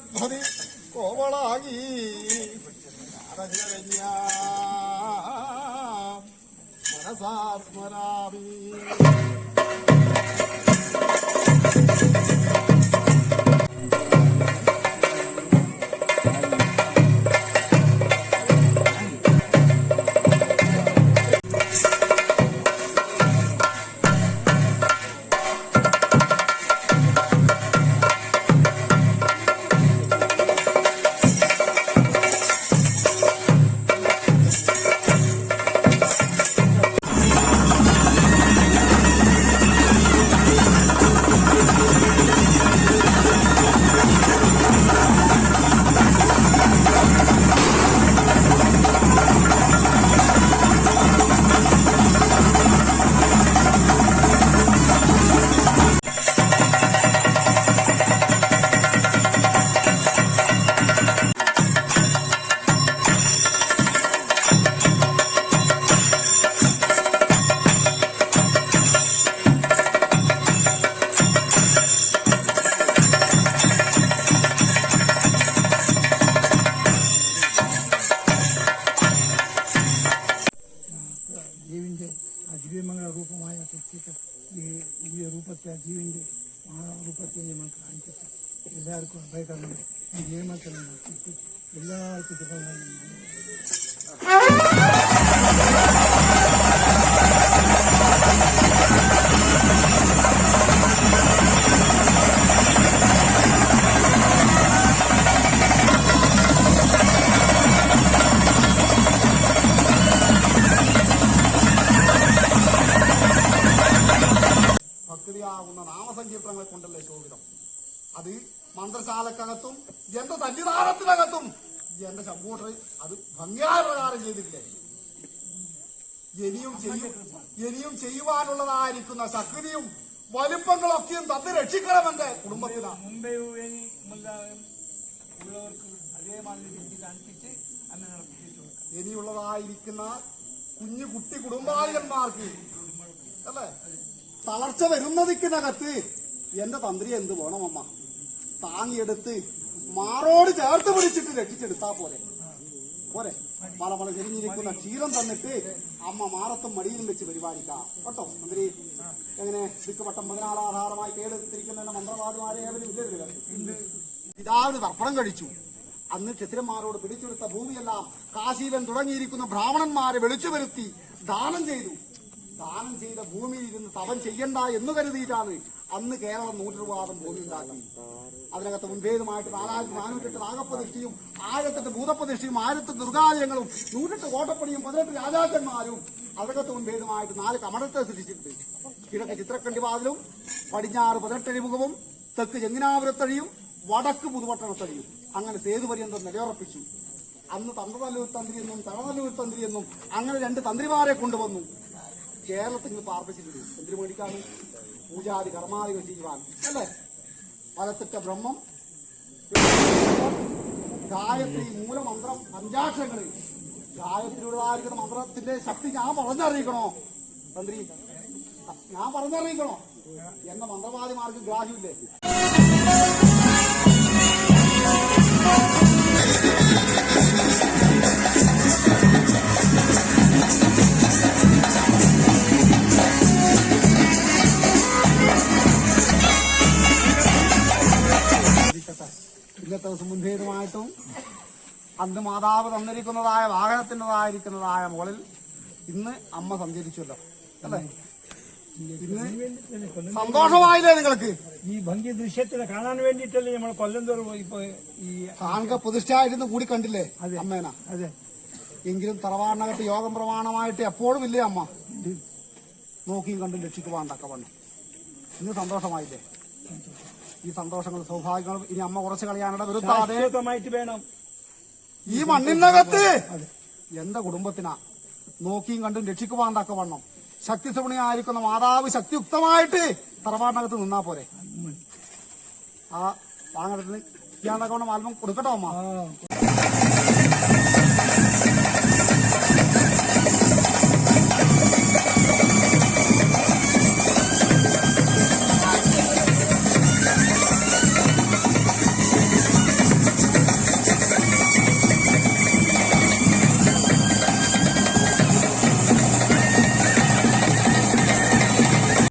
ധ്വനി കോവളാകി മനസാസ്മരാമി. ദിവ്യമംഗള രൂപമായ തെറ്റിട്ട് ഈ ദിവ്യ രൂപത്തെ ജീവന്റെ രൂപത്തെ നമ്മൾ കാണിച്ചിട്ട് എല്ലാവർക്കും അഭയകരണം ഈ നിയമത്തിൽ നടത്തിയിട്ട് എല്ലാവർക്കും സുഖമായി ഭക്തിയാകുന്ന നാമസങ്കീർത്തനങ്ങളെ കൊണ്ടല്ലേ ശോഭിതം. അത് മന്ത്രശാലക്കകത്തും എന്റെ സന്നിധാനത്തിനകത്തും എന്റെ ശബ്ദോട്ടർ അത് ഭംഗിയായ പ്രകാരം ചെയ്തിട്ടില്ലേ. ഇനിയും ചെയ്യുവാനുള്ളതായിരിക്കുന്ന ശക്തിയും വലുപ്പങ്ങളൊക്കെയും തന്ന് രക്ഷിക്കണമെന്റെ കുടുംബത്തിനാണ്. ഇനിയുള്ളതായിരിക്കുന്ന കുഞ്ഞു കുട്ടി കുടുംബാംഗന്മാർക്ക് അല്ലേ തളർച്ച വരുന്നതിനകത്ത് എന്റെ തന്ത്രി എന്ത് വേണം അമ്മ താങ്ങിയെടുത്ത് മാറോട് ചേർത്ത് പിടിച്ചിട്ട് രക്ഷിച്ചെടുത്താ പോരെ പോരെ. മല ചെരിഞ്ഞിരിക്കുന്ന ക്ഷീരം തന്നിട്ട് അമ്മ മാറത്തും മടിയിലും വെച്ച് പരിപാലിക്കാം കേട്ടോ. മന്ത്രി എങ്ങനെ ദിക്കുവട്ടം 16 ആധാരമായി കേടെടുത്തിരിക്കുന്ന മന്ത്രവാദിമാരെ പിതാവിന് തർപ്പണം കഴിച്ചു. അന്ന് ക്ഷത്രിയന്മാരോട് പിടിച്ചെടുത്ത ഭൂമിയെല്ലാം കാശീലൻ തുടങ്ങിയിരിക്കുന്ന ബ്രാഹ്മണന്മാരെ വിളിച്ചു വരുത്തി ദാനം ചെയ്തു. ദാനം ചെയ്ത ഭൂമിയിൽ ഇരുന്ന് തവൻ ചെയ്യണ്ട എന്ന് കരുതിയിട്ടാണ് അന്ന് കേരളം 100 രൂപാതം ഭൂമി ഉണ്ടാക്കി. അതിനകത്ത് മുൻപേതുമായിട്ട് 4408 നാഗപ്രതിഷ്ഠയും 1008 ഭൂതപ്രതിഷ്ഠയും 1008 ദുർഗാലയങ്ങളും 108 കോട്ടപ്പടിയും 18 രാജാക്കന്മാരും അതിനകത്ത് മുൻപേതുമായിട്ട് 4 കമടത്തെ സൃഷ്ടിച്ചിട്ടുണ്ട്. കിഴക്ക് ചിത്രക്കണ്ടിവാതിലും പടിഞ്ഞാറ് 18 അഴിമുഖവും തെക്ക് ചെങ്ങനാപുരത്തഴിയും വടക്ക് പുതുപട്ടണത്തഴിയും അങ്ങനെ സേതുപര്യന്തം നിലയുറപ്പിച്ചു. അന്ന് തന്ത്രനല്ലൂർ തന്ത്രിയെന്നും തടനല്ലൂർ തന്ത്രിയെന്നും അങ്ങനെ 2 തന്ത്രിമാരെ കൊണ്ടുവന്നു. കേരളത്തിൽ നിന്ന് പാർപ്പിച്ചിട്ടുണ്ട്. എന്തിനു വേണ്ടിക്കാണ്? പൂജാതി കർമാദികൾ ചെയ്യുവാൻ അല്ലേ. പലത്തിട്ട ബ്രഹ്മം, ഗായത്രി, മൂലമന്ത്രം, പഞ്ചാക്ഷരങ്ങളിൽ ഗായത്രിയുടേതായിരിക്കുന്ന മന്ത്രത്തിന്റെ ശക്തി ഞാൻ പറഞ്ഞറിയിക്കണോ തന്ത്രി? ഞാൻ പറഞ്ഞറിയിക്കണോ? എന്ന മന്ത്രവാദിമാർക്ക് ഗ്രാഹ്യമില്ലേ? ഇന്നത്തെ ദിവസം മുൻഭേദമായിട്ടും അന്ന് മാതാവ് തന്നിരിക്കുന്നതായ വാഹനത്തിൻ്റെതായിരിക്കുന്നതായ മുകളിൽ ഇന്ന് അമ്മ സഞ്ചരിച്ചല്ലോ അല്ലേ. ഇന്ന് സന്തോഷമായില്ലേ നിങ്ങൾക്ക്? ഈ ഭംഗി ദൃശ്യത്തിനെ കാണാൻ വേണ്ടിയിട്ടല്ലേ നമ്മൾ കൊല്ലം തോറും ഇപ്പൊ ഈ കാൺക പ്രതിഷ്ഠയായിരുന്നു കൂടി കണ്ടില്ലേ അമ്മേന? അതെ. എങ്കിലും തറവാടിനകത്ത് യോഗം പ്രമാണമായിട്ട് എപ്പോഴും ഇല്ലേ അമ്മ നോക്കിയും കണ്ടും രക്ഷിക്കുവാൻ തക്കവണ്ണം. ഇന്ന് സന്തോഷമായില്ലേ? ഈ സന്തോഷങ്ങൾ സൗഭാഗ്യങ്ങളും ഇനി അമ്മ കുറച്ച് കളിയാനിട വരുത്താതെ വേണം ഈ മണ്ണിനകത്ത് എന്റെ കുടുംബത്തിനാ നോക്കിയും കണ്ടും രക്ഷിക്കുവാൻ തക്കവണ്ണം ശക്തിസുഗുണിയായിരിക്കുന്ന മാതാവ് ശക്തിയുക്തമായിട്ട് തറവാടിനകത്ത് നിന്നാ പോരെ. ആ വാങ്ങത്തിന് ചെയ്യാൻ തക്കവണ്ണം ആൽബം കൊടുക്കട്ടോ അമ്മ.